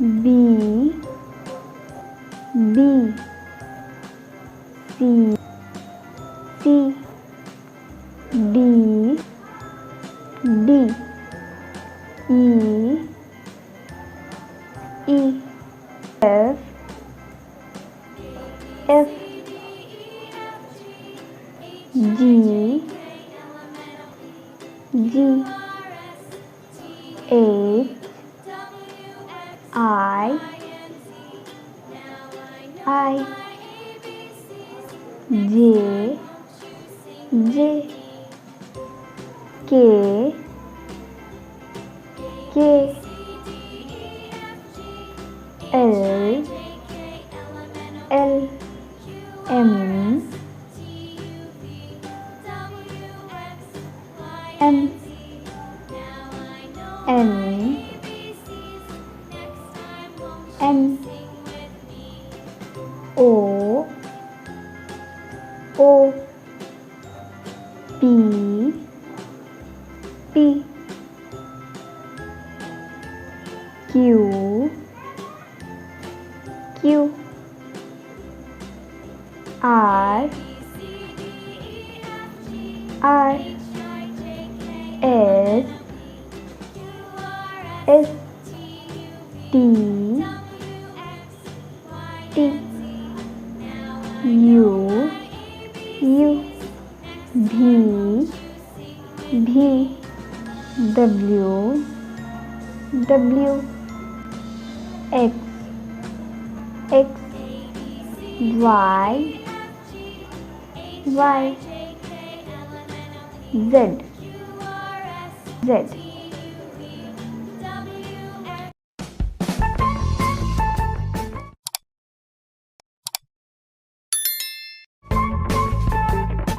B, B, C, C, D, D, E, E, F, F, G, G, H, I, J, J, K, K, L, L, M, M, N, N, O, O, P, P, Q, Q, R, R, S, S, T, T, U, U, V, V, W, W, X, X, Y, Y, Z, Z.